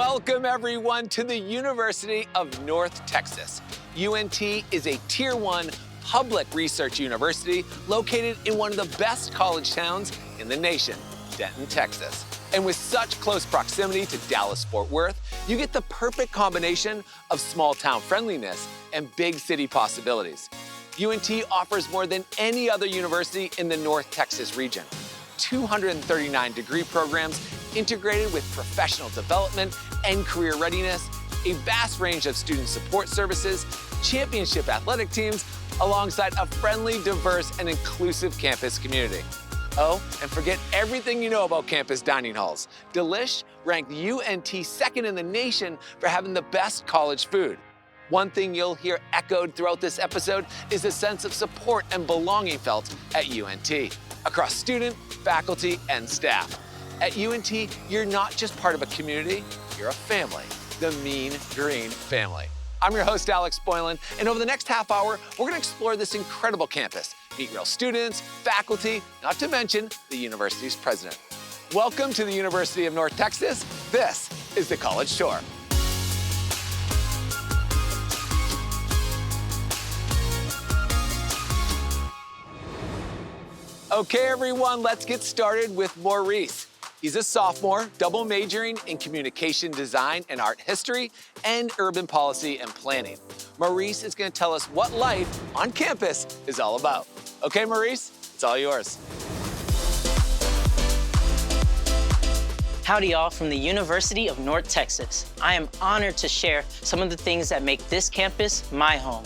Welcome everyone to the University of North Texas. UNT is a Tier 1 public research university located in one of the best college towns in the nation, Denton, Texas. And with such close proximity to Dallas-Fort Worth, you get the perfect combination of small town friendliness and big city possibilities. UNT offers more than any other university in the North Texas region. 239 degree programs integrated with professional development and career readiness, a vast range of student support services, championship athletic teams, alongside a friendly, diverse, and inclusive campus community. Oh, and forget everything you know about campus dining halls. Delish ranked UNT second in the nation for having the best college food. One thing you'll hear echoed throughout this episode is a sense of support and belonging felt at UNT, across student, faculty, and staff. At UNT, you're not just part of a community, you're a family, the Mean Green family. I'm your host, Alex Boylan, and over the next half hour, we're gonna explore this incredible campus, meet real students, faculty, not to mention the university's president. Welcome to the University of North Texas. This is the College Tour. Okay, everyone, let's get started with Maurice. He's a sophomore, double majoring in communication design and art history and urban policy and planning. Maurice is gonna tell us what life on campus is all about. Okay, Maurice, it's all yours. Howdy, y'all, from the University of North Texas. I am honored to share some of the things that make this campus my home.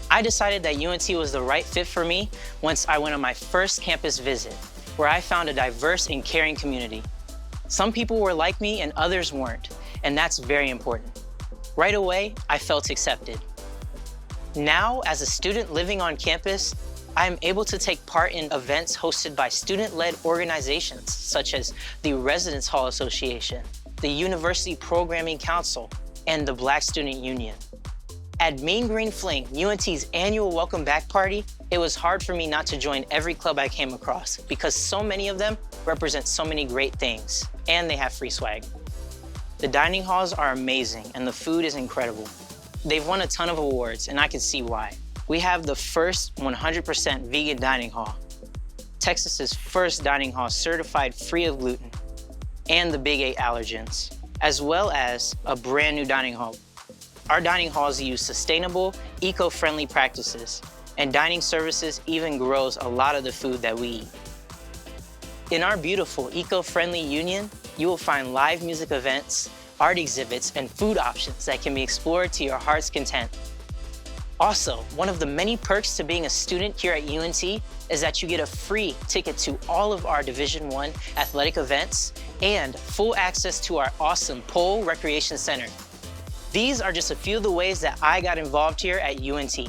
I decided that UNT was the right fit for me once I went on my first campus visit, where I found a diverse and caring community. Some people were like me and others weren't, and that's very important. Right away, I felt accepted. Now, as a student living on campus, I am able to take part in events hosted by student-led organizations such as the Residence Hall Association, the University Programming Council, and the Black Student Union. At Mean Green Fling, UNT's annual welcome back party, it was hard for me not to join every club I came across because so many of them represent so many great things, and they have free swag. The dining halls are amazing and the food is incredible. They've won a ton of awards and I can see why. We have the first 100% vegan dining hall, Texas's first dining hall certified free of gluten, and the Big 8 allergens, as well as a brand new dining hall. Our dining halls use sustainable, eco-friendly practices, and dining services even grows a lot of the food that we eat. In our beautiful, eco-friendly union, you will find live music events, art exhibits, and food options that can be explored to your heart's content. Also, one of the many perks to being a student here at UNT is that you get a free ticket to all of our Division I athletic events and full access to our awesome Pole Recreation Center. These are just a few of the ways that I got involved here at UNT.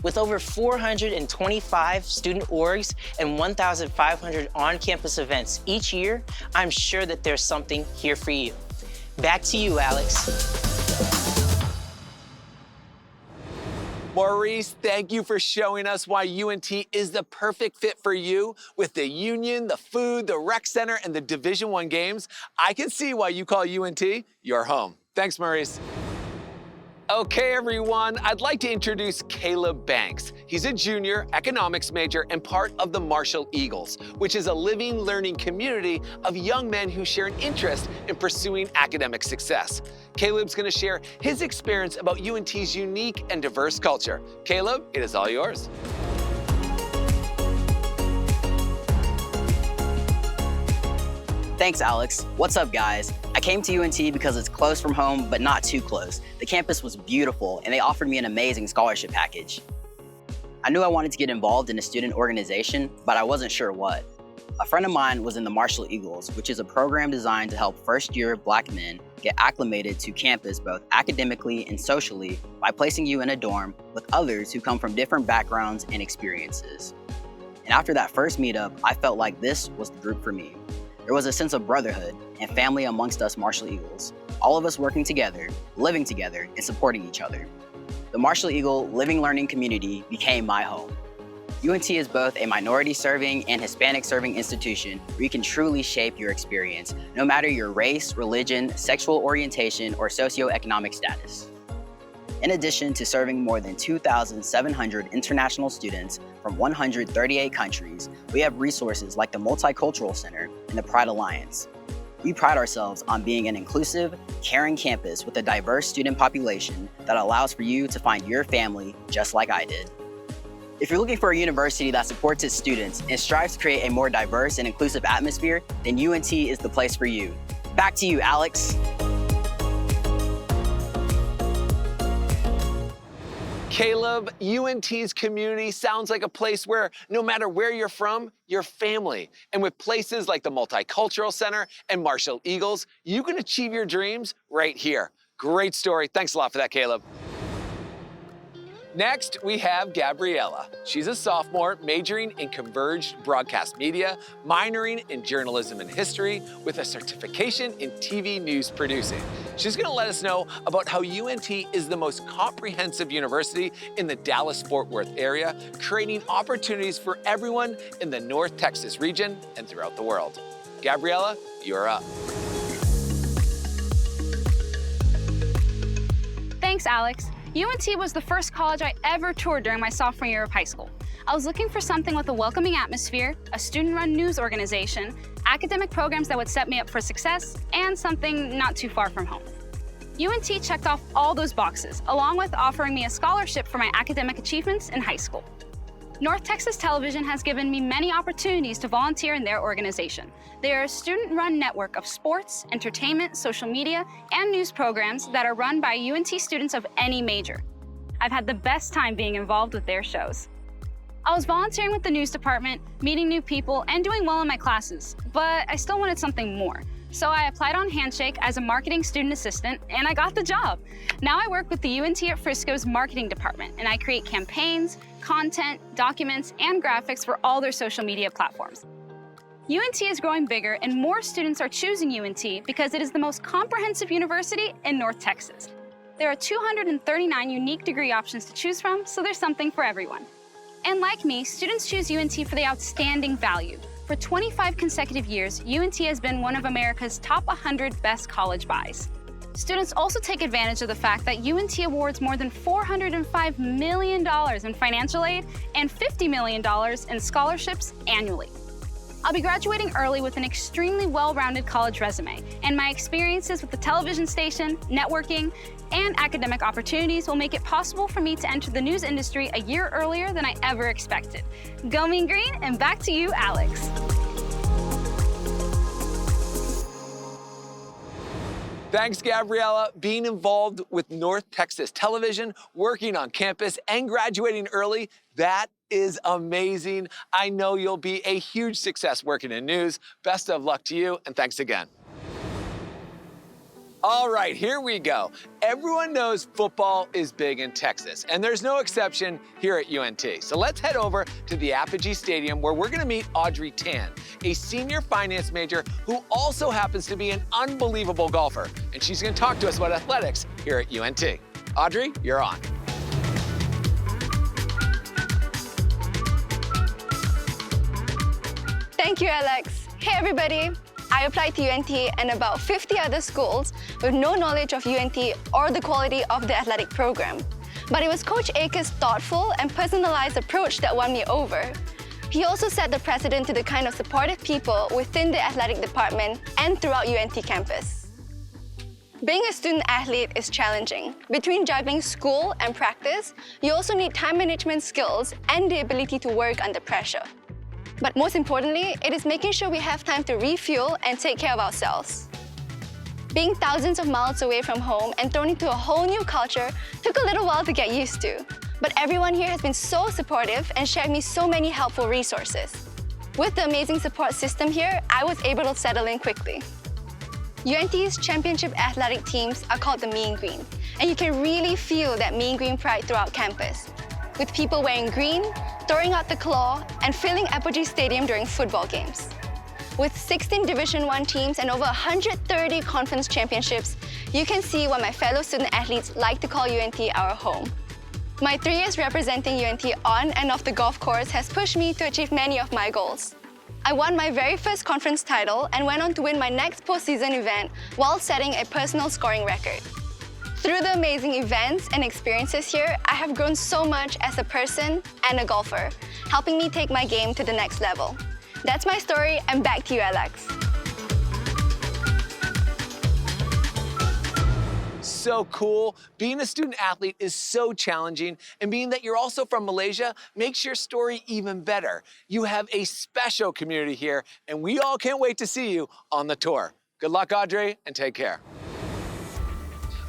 With over 425 student orgs and 1,500 on-campus events each year, I'm sure that there's something here for you. Back to you, Alex. Maurice, thank you for showing us why UNT is the perfect fit for you. With the union, the food, the rec center, and the Division I games, I can see why you call UNT your home. Thanks, Maurice. Okay, everyone, I'd like to introduce Caleb Banks. He's a junior economics major and part of the Marshall Eagles, which is a living, learning community of young men who share an interest in pursuing academic success. Caleb's gonna share his experience about UNT's unique and diverse culture. Caleb, it is all yours. Thanks, Alex. What's up, guys? I came to UNT because it's close from home, but not too close. The campus was beautiful, and they offered me an amazing scholarship package. I knew I wanted to get involved in a student organization, but I wasn't sure what. A friend of mine was in the Marshall Eagles, which is a program designed to help first-year Black men get acclimated to campus both academically and socially by placing you in a dorm with others who come from different backgrounds and experiences. And after that first meetup, I felt like this was the group for me. There was a sense of brotherhood and family amongst us Marshall Eagles, all of us working together, living together, and supporting each other. The Marshall Eagle Living Learning community became my home. UNT is both a minority-serving and Hispanic-serving institution where you can truly shape your experience, no matter your race, religion, sexual orientation, or socioeconomic status. In addition to serving more than 2,700 international students from 138 countries, we have resources like the Multicultural Center and the Pride Alliance. We pride ourselves on being an inclusive, caring campus with a diverse student population that allows for you to find your family just like I did. If you're looking for a university that supports its students and strives to create a more diverse and inclusive atmosphere, then UNT is the place for you. Back to you, Alex. Caleb, UNT's community sounds like a place where no matter where you're from, you're family. And with places like the Multicultural Center and Marshall Eagles, you can achieve your dreams right here. Great story. Thanks a lot for that, Caleb. Next, we have Gabriella. She's a sophomore majoring in converged broadcast media, minoring in journalism and history with a certification in TV news producing. She's gonna let us know about how UNT is the most comprehensive university in the Dallas-Fort Worth area, creating opportunities for everyone in the North Texas region and throughout the world. Gabriella, you're up. Thanks, Alex. UNT was the first college I ever toured during my sophomore year of high school. I was looking for something with a welcoming atmosphere, a student-run news organization, academic programs that would set me up for success, and something not too far from home. UNT checked off all those boxes, along with offering me a scholarship for my academic achievements in high school. North Texas Television has given me many opportunities to volunteer in their organization. They are a student-run network of sports, entertainment, social media, and news programs that are run by UNT students of any major. I've had the best time being involved with their shows. I was volunteering with the news department, meeting new people, and doing well in my classes, but I still wanted something more. So I applied on Handshake as a marketing student assistant, and I got the job. Now I work with the UNT at Frisco's marketing department, and I create campaigns, content, documents, and graphics for all their social media platforms. UNT is growing bigger, and more students are choosing UNT because it is the most comprehensive university in North Texas. There are 239 unique degree options to choose from, so there's something for everyone. And like me, students choose UNT for the outstanding value. For 25 consecutive years, UNT has been one of America's top 100 best college buys. Students also take advantage of the fact that UNT awards more than $405 million in financial aid and $50 million in scholarships annually. I'll be graduating early with an extremely well-rounded college resume, and my experiences with the television station, networking, and academic opportunities will make it possible for me to enter the news industry a year earlier than I ever expected. Go Mean Green, and back to you, Alex. Thanks, Gabriella. Being involved with North Texas Television, working on campus, and graduating early, that is amazing. I know you'll be a huge success working in news. Best of luck to you, and thanks again. All right, here we go. Everyone knows football is big in Texas, and there's no exception here at UNT. So let's head over to the Apogee Stadium where we're gonna meet Audrey Tan, a senior finance major who also happens to be an unbelievable golfer. And she's gonna talk to us about athletics here at UNT. Audrey, you're on. Thank you, Alex. Hey, everybody. I applied to UNT and about 50 other schools with no knowledge of UNT or the quality of the athletic program. But it was Coach Akers' thoughtful and personalized approach that won me over. He also set the precedent to the kind of supportive people within the athletic department and throughout UNT campus. Being a student athlete is challenging. Between juggling school and practice, you also need time management skills and the ability to work under pressure. But most importantly, it is making sure we have time to refuel and take care of ourselves. Being thousands of miles away from home and thrown into a whole new culture took a little while to get used to. But everyone here has been so supportive and shared me so many helpful resources. With the amazing support system here, I was able to settle in quickly. UNT's championship athletic teams are called the Mean Green, and you can really feel that Mean Green pride throughout campus, with people wearing green, throwing out the claw, and filling Apogee Stadium during football games. With 16 Division I teams and over 130 conference championships, you can see why my fellow student athletes like to call UNT our home. My 3 years representing UNT on and off the golf course has pushed me to achieve many of my goals. I won my very first conference title and went on to win my next postseason event while setting a personal scoring record. Through the amazing events and experiences here, I have grown so much as a person and a golfer, helping me take my game to the next level. That's my story, and back to you, Alex. So cool. Being a student athlete is so challenging, and being that you're also from Malaysia makes your story even better. You have a special community here, and we all can't wait to see you on the tour. Good luck, Audrey, and take care.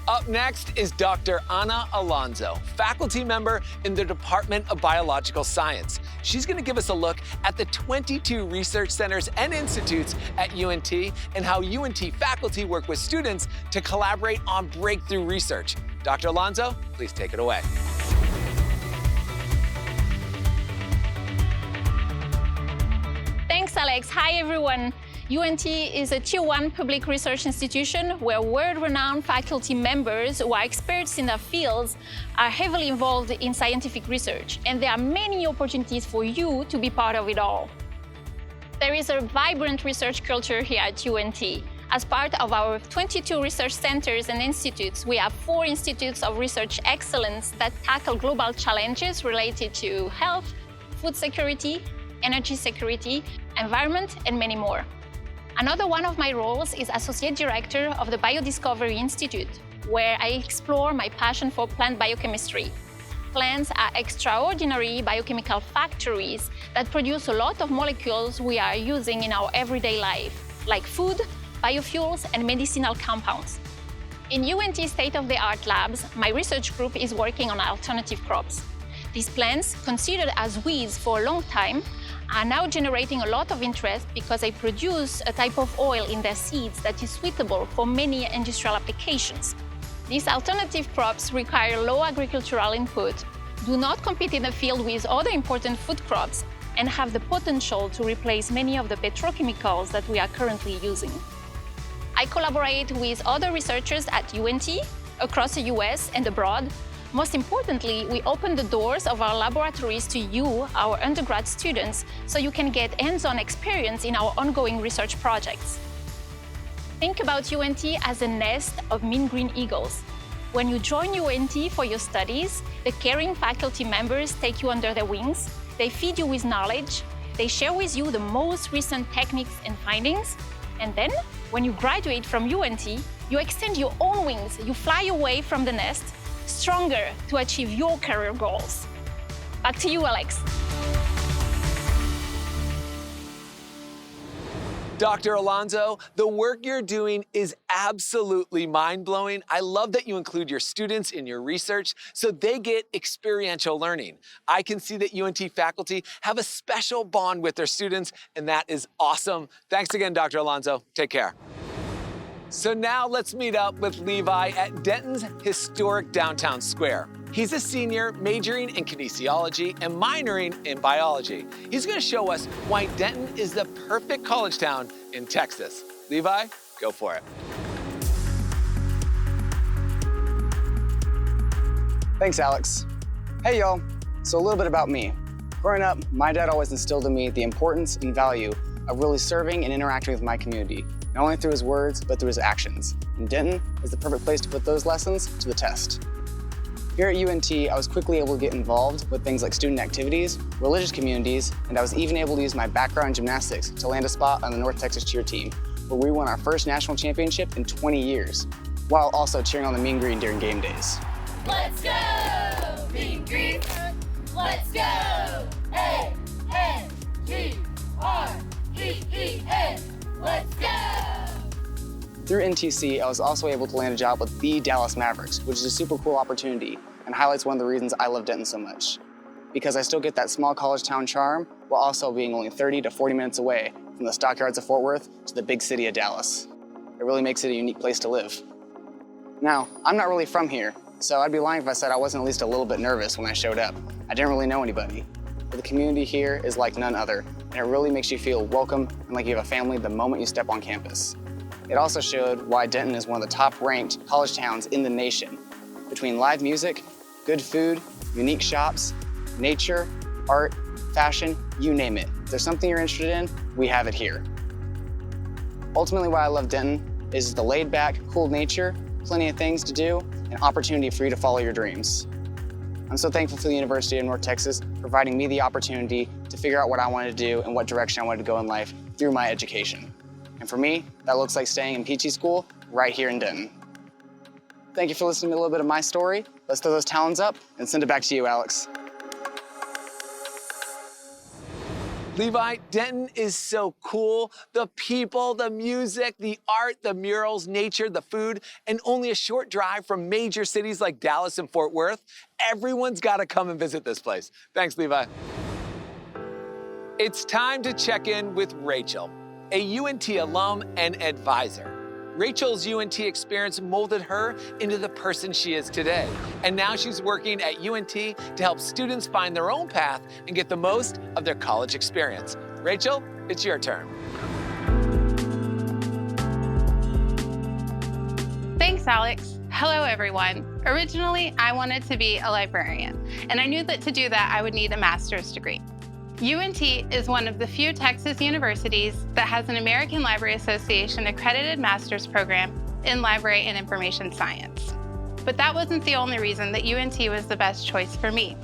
Up next is Dr. Ana Alonso, faculty member in the Department of Biological Science. She's going to give us a look at the 22 research centers and institutes at UNT and how UNT faculty work with students to collaborate on breakthrough research. Dr. Alonso, please take it away. Thanks, Alex. Hi, everyone. UNT is a Tier 1 public research institution where world-renowned faculty members who are experts in their fields are heavily involved in scientific research, and there are many opportunities for you to be part of it all. There is a vibrant research culture here at UNT. As part of our 22 research centers and institutes, we have 4 institutes of research excellence that tackle global challenges related to health, food security, energy security, environment, and many more. Another one of my roles is Associate Director of the Biodiscovery Institute, where I explore my passion for plant biochemistry. Plants are extraordinary biochemical factories that produce a lot of molecules we are using in our everyday life, like food, biofuels, and medicinal compounds. In UNT state-of-the-art labs, my research group is working on alternative crops. These plants, considered as weeds for a long time, are now generating a lot of interest because they produce a type of oil in their seeds that is suitable for many industrial applications. These alternative crops require low agricultural input, do not compete in the field with other important food crops, and have the potential to replace many of the petrochemicals that we are currently using. I collaborate with other researchers at UNT, across the US and abroad. Most importantly, we open the doors of our laboratories to you, our undergrad students, so you can get hands-on experience in our ongoing research projects. Think about UNT as a nest of mean green eagles. When you join UNT for your studies, the caring faculty members take you under their wings, they feed you with knowledge, they share with you the most recent techniques and findings, and then, when you graduate from UNT, you extend your own wings, you fly away from the nest, stronger to achieve your career goals. Back to you, Alex. Dr. Alonso, the work you're doing is absolutely mind-blowing. I love that you include your students in your research so they get experiential learning. I can see that UNT faculty have a special bond with their students, and that is awesome. Thanks again, Dr. Alonso. Take care. So now let's meet up with Levi at Denton's historic downtown square. He's a senior majoring in kinesiology and minoring in biology. He's going to show us why Denton is the perfect college town in Texas. Levi, go for it. Thanks, Alex. Hey, y'all. So a little bit about me. Growing up, my dad always instilled in me the importance and value of really serving and interacting with my community, not only through his words, but through his actions. And Denton is the perfect place to put those lessons to the test. Here at UNT, I was quickly able to get involved with things like student activities, religious communities, and I was even able to use my background in gymnastics to land a spot on the North Texas cheer team, where we won our first national championship in 20 years, while also cheering on the Mean Green during game days. Let's go, Mean Green! Let's go, A-N-G-R-E-E-N! Let's go! Through NTC, I was also able to land a job with the Dallas Mavericks, which is a super cool opportunity and highlights one of the reasons I love Denton so much. Because I still get that small college town charm while also being only 30 to 40 minutes away from the stockyards of Fort Worth to the big city of Dallas. It really makes it a unique place to live. Now, I'm not really from here, so I'd be lying if I said I wasn't at least a little bit nervous when I showed up. I didn't really know anybody. But the community here is like none other, and it really makes you feel welcome and like you have a family the moment you step on campus. It also showed why Denton is one of the top-ranked college towns in the nation. Between live music, good food, unique shops, nature, art, fashion, you name it. If there's something you're interested in, we have it here. Ultimately, why I love Denton is the laid-back, cool nature, plenty of things to do, and opportunity for you to follow your dreams. I'm so thankful for the University of North Texas providing me the opportunity to figure out what I wanted to do and what direction I wanted to go in life through my education. And for me, that looks like staying in Peachy School right here in Denton. Thank you for listening to a little bit of my story. Let's throw those talons up and send it back to you, Alex. Levi, Denton is so cool. The people, the music, the art, the murals, nature, the food, and only a short drive from major cities like Dallas and Fort Worth. Everyone's got to come and visit this place. Thanks, Levi. It's time to check in with Rachel, a UNT alum and advisor. Rachel's UNT experience molded her into the person she is today. And now she's working at UNT to help students find their own path and get the most of their college experience. Rachel, it's your turn. Thanks, Alex. Hello, everyone. Originally, I wanted to be a librarian, and I knew that to do that, I would need a master's degree. UNT is one of the few Texas universities that has an American Library Association accredited master's program in library and information science. But that wasn't the only reason that UNT was the best choice for me.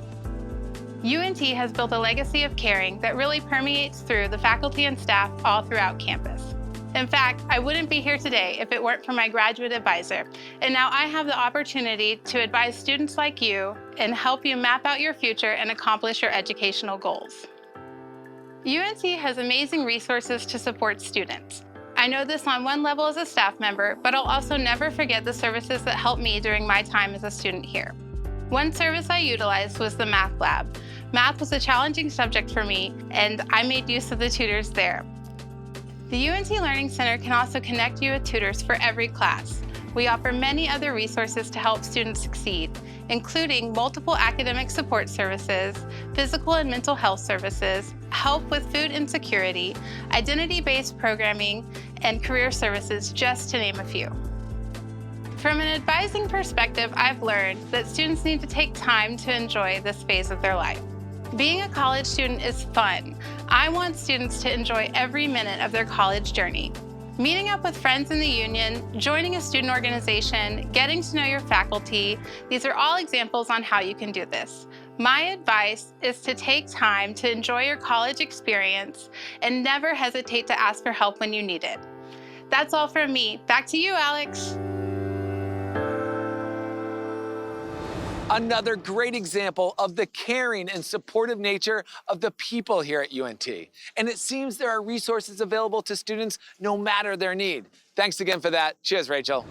UNT has built a legacy of caring that really permeates through the faculty and staff all throughout campus. In fact, I wouldn't be here today if it weren't for my graduate advisor, and now I have the opportunity to advise students like you and help you map out your future and accomplish your educational goals. UNT has amazing resources to support students. I know this on one level as a staff member, but I'll also never forget the services that helped me during my time as a student here. One service I utilized was the math lab. Math was a challenging subject for me, and I made use of the tutors there. The UNT Learning Center can also connect you with tutors for every class. We offer many other resources to help students succeed, including multiple academic support services, physical and mental health services, help with food insecurity, identity-based programming, and career services, just to name a few. From an advising perspective, I've learned that students need to take time to enjoy this phase of their life. Being a college student is fun. I want students to enjoy every minute of their college journey. Meeting up with friends in the union, joining a student organization, getting to know your faculty, these are all examples on how you can do this. My advice is to take time to enjoy your college experience and never hesitate to ask for help when you need it. That's all from me. Back to you, Alex. Another great example of the caring and supportive nature of the people here at UNT. And it seems there are resources available to students no matter their need. Thanks again for that. Cheers, Rachel.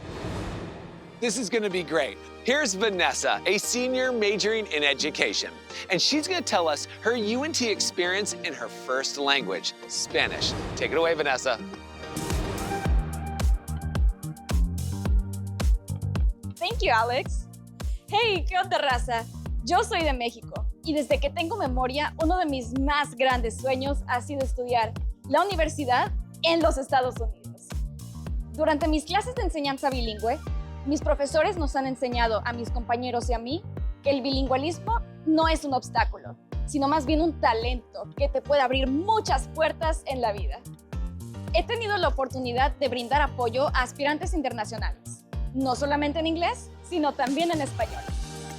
This is gonna be great. Here's Vanessa, a senior majoring in education. And she's gonna tell us her UNT experience in her first language, Spanish. Take it away, Vanessa. Thank you, Alex. Hey, ¿qué onda, raza? Yo soy de México y desde que tengo memoria, uno de mis más grandes sueños ha sido estudiar la universidad en los Estados Unidos. Durante mis clases de enseñanza bilingüe, mis profesores nos han enseñado a mis compañeros y a mí que el bilingüismo no es un obstáculo, sino más bien un talento que te puede abrir muchas puertas en la vida. He tenido la oportunidad de brindar apoyo a aspirantes internacionales, no solamente en inglés, sino también en español,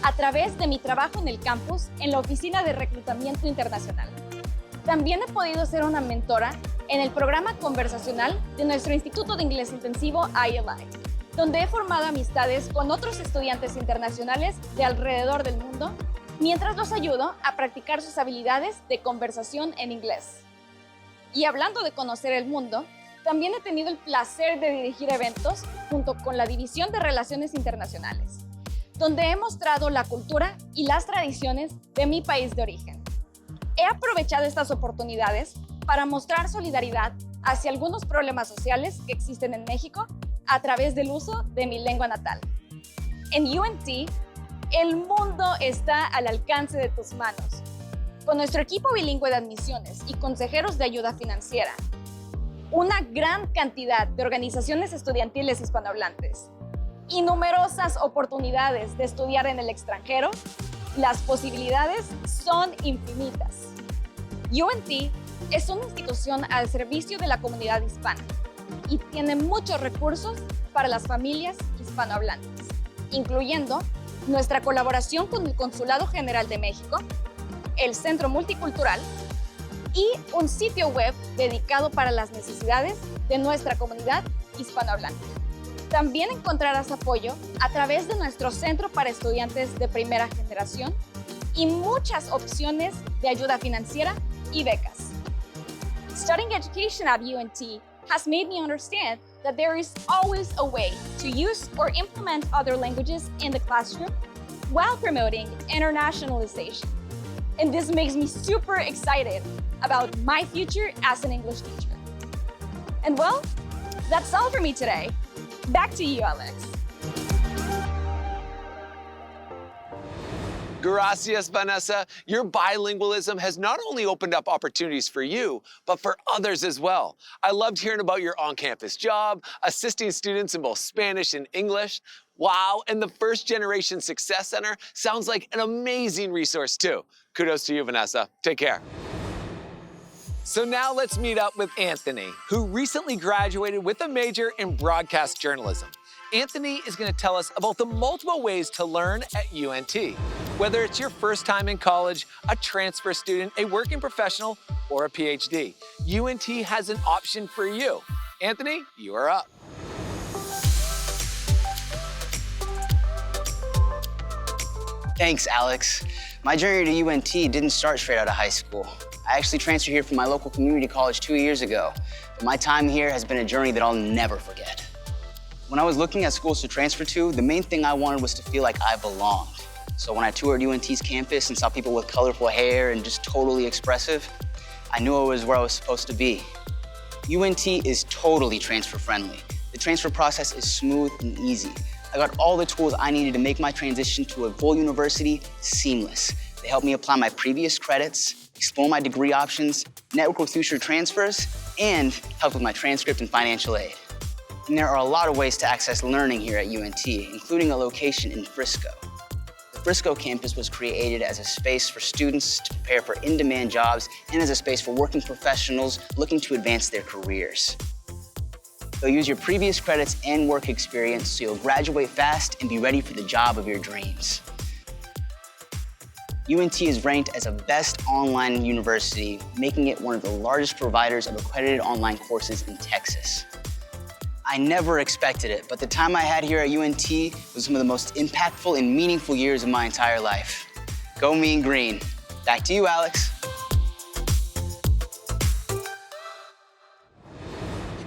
a través de mi trabajo en el campus en la Oficina de Reclutamiento Internacional. También he podido ser una mentora en el programa conversacional de nuestro Instituto de Inglés Intensivo ILI, donde he formado amistades con otros estudiantes internacionales de alrededor del mundo, mientras los ayudo a practicar sus habilidades de conversación en inglés. Y hablando de conocer el mundo, también he tenido el placer de dirigir eventos junto con la División de Relaciones Internacionales, donde he mostrado la cultura y las tradiciones de mi país de origen. He aprovechado estas oportunidades para mostrar solidaridad hacia algunos problemas sociales que existen en México a través del uso de mi lengua natal. En UNT, el mundo está al alcance de tus manos. Con nuestro equipo bilingüe de admisiones y consejeros de ayuda financiera, una gran cantidad de organizaciones estudiantiles hispanohablantes y numerosas oportunidades de estudiar en el extranjero, Las posibilidades son infinitas. UNT es una institución al servicio de la comunidad hispana y tiene muchos recursos para las familias hispanohablantes, incluyendo nuestra colaboración con el Consulado General de México, el Centro Multicultural y un sitio web dedicado para las necesidades de nuestra comunidad hispanohablante. También encontrarás apoyo a través de nuestro Centro para Estudiantes de Primera Generación y muchas opciones de ayuda financiera y becas. Studying education at UNT has made me understand that there is always a way to use or implement other languages in the classroom while promoting internationalization. And this makes me super excited about my future as an English teacher. And well, that's all for me today. Back to you, Alex. Gracias, Vanessa. Your bilingualism has not only opened up opportunities for you, but for others as well. I loved hearing about your on-campus job, assisting students in both Spanish and English. Wow, and the First Generation Success Center sounds like an amazing resource too. Kudos to you, Vanessa. Take care. So now let's meet up with Anthony, who recently graduated with a major in broadcast journalism. Anthony is going to tell us about the multiple ways to learn at UNT. Whether it's your first time in college, a transfer student, a working professional, or a PhD, UNT has an option for you. Anthony, you are up. Thanks, Alex. My journey to UNT didn't start straight out of high school. I actually transferred here from my local community college 2 years ago. But my time here has been a journey that I'll never forget. When I was looking at schools to transfer to, the main thing I wanted was to feel like I belonged. So when I toured UNT's campus and saw people with colorful hair and just totally expressive, I knew it was where I was supposed to be. UNT is totally transfer friendly. The transfer process is smooth and easy. I got all the tools I needed to make my transition to a full university seamless. They helped me apply my previous credits, explore my degree options, network with future transfers, and help with my transcript and financial aid. And there are a lot of ways to access learning here at UNT, including a location in Frisco. The Frisco campus was created as a space for students to prepare for in-demand jobs and as a space for working professionals looking to advance their careers. They'll use your previous credits and work experience so you'll graduate fast and be ready for the job of your dreams. UNT is ranked as a best online university, making it one of the largest providers of accredited online courses in Texas. I never expected it, but the time I had here at UNT was some of the most impactful and meaningful years of my entire life. Go Mean Green. Back to you, Alex.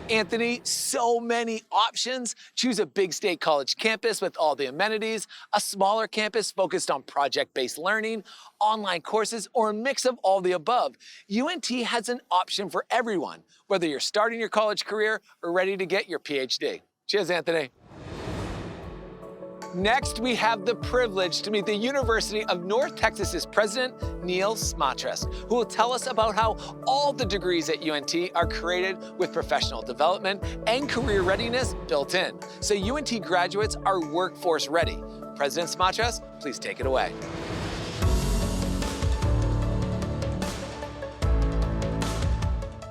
Anthony, so many options. Choose a big state college campus with all the amenities, a smaller campus focused on project-based learning, online courses, or a mix of all the above. UNT has an option for everyone, whether you're starting your college career or ready to get your PhD. Cheers, Anthony. Next, we have the privilege to meet the University of North Texas's president, Neil Smatras, who will tell us about how all the degrees at UNT are created with professional development and career readiness built in, so UNT graduates are workforce ready. President Smatras, please take it away.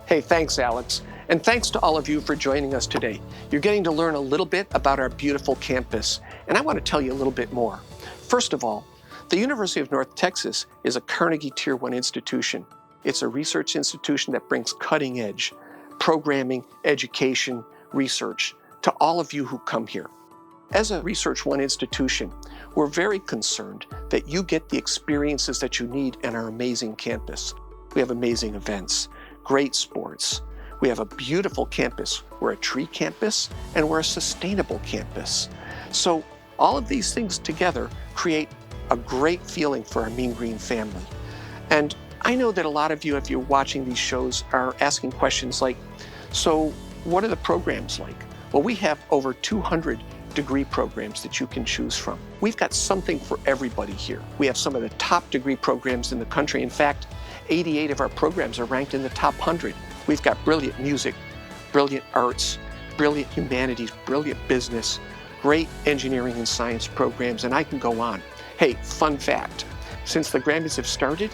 Hey, thanks, Alex. And thanks to all of you for joining us today. You're getting to learn a little bit about our beautiful campus, and I want to tell you a little bit more. First of all, the University of North Texas is a Carnegie Tier 1 institution. It's a research institution that brings cutting-edge programming, education, research to all of you who come here. As a Research 1 institution, we're very concerned that you get the experiences that you need in our amazing campus. We have amazing events, great sports. We have a beautiful campus. We're a tree campus, and we're a sustainable campus. So all of these things together create a great feeling for our Mean Green family. And I know that a lot of you, if you're watching these shows, are asking questions like, so what are the programs like? Well, we have over 200 degree programs that you can choose from. We've got something for everybody here. We have some of the top degree programs in the country. In fact, 88 of our programs are ranked in the top 100. We've got brilliant music, brilliant arts, brilliant humanities, brilliant business, great engineering and science programs, and I can go on. Hey, fun fact, Since the Grammys have started,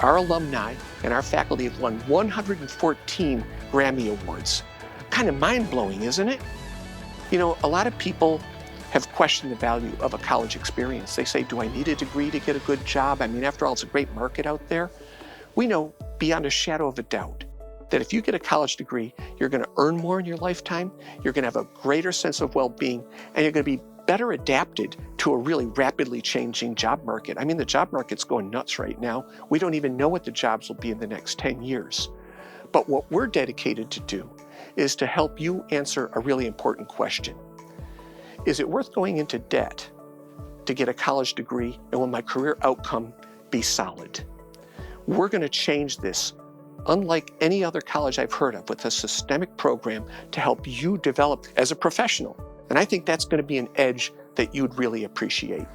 our alumni and our faculty have won 114 Grammy Awards. Kind of mind-blowing, isn't it? You know, a lot of people have questioned the value of a college experience. They say, do I need a degree to get a good job? I mean, after all, it's a great market out there. We know beyond a shadow of a doubt that if you get a college degree, you're going to earn more in your lifetime, you're going to have a greater sense of well-being, and you're going to be better adapted to a really rapidly changing job market. I mean, the job market's going nuts right now. We don't even know what the jobs will be in the next 10 years. But what we're dedicated to do is to help you answer a really important question. Is it worth going into debt to get a college degree, and will my career outcome be solid? We're going to change this, unlike any other college I've heard of, with a systemic program to help you develop as a professional. And I think that's going to be an edge that you'd really appreciate.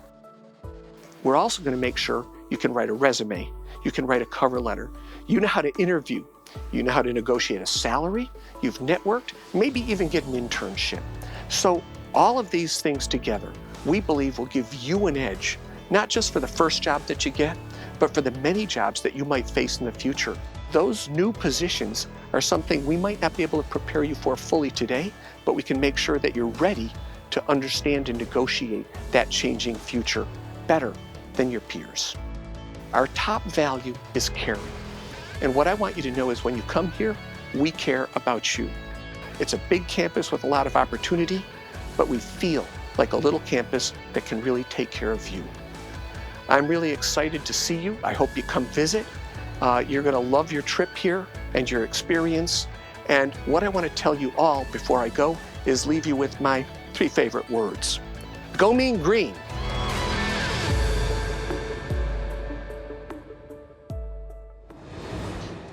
We're also going to make sure you can write a resume, you can write a cover letter, you know how to interview, you know how to negotiate a salary, you've networked, maybe even get an internship. So all of these things together, we believe will give you an edge, not just for the first job that you get, but for the many jobs that you might face in the future. Those new positions are something we might not be able to prepare you for fully today, but we can make sure that you're ready to understand and negotiate that changing future better than your peers. Our top value is caring. And what I want you to know is when you come here, we care about you. It's a big campus with a lot of opportunity, but we feel like a little campus that can really take care of you. I'm really excited to see you. I hope you come visit. You're going to love your trip here and your experience. And what I want to tell you all before I go is leave you with my 3 favorite words. Go Mean Green.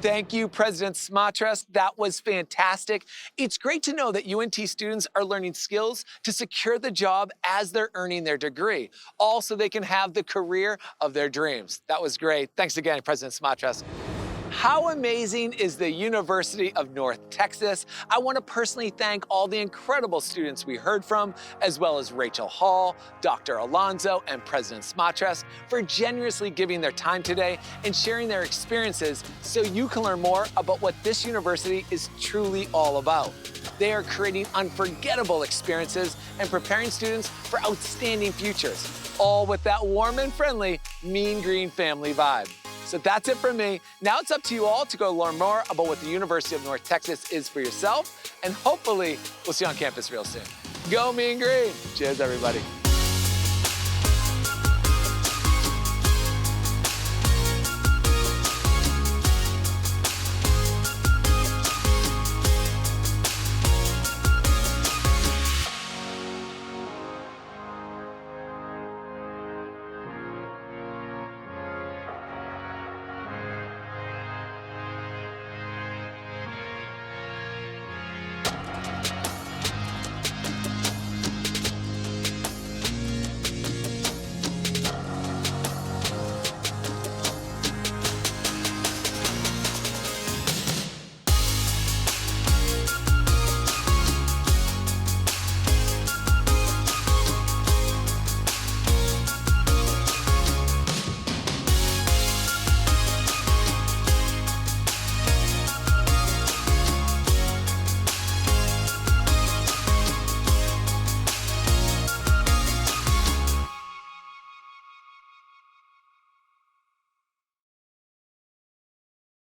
Thank you, President Smatras. That was fantastic. It's great to know that UNT students are learning skills to secure the job as they're earning their degree, all so they can have the career of their dreams. That was great. Thanks again, President Smatras. How amazing is the University of North Texas? I want to personally thank all the incredible students we heard from, as well as Rachel Hall, Dr. Alonzo, and President Smatras for generously giving their time today and sharing their experiences so you can learn more about what this university is truly all about. They are creating unforgettable experiences and preparing students for outstanding futures, all with that warm and friendly Mean Green family vibe. So that's it from me. Now it's up to you all to go learn more about what the University of North Texas is for yourself, and hopefully we'll see you on campus real soon. Go Mean Green! Cheers, everybody.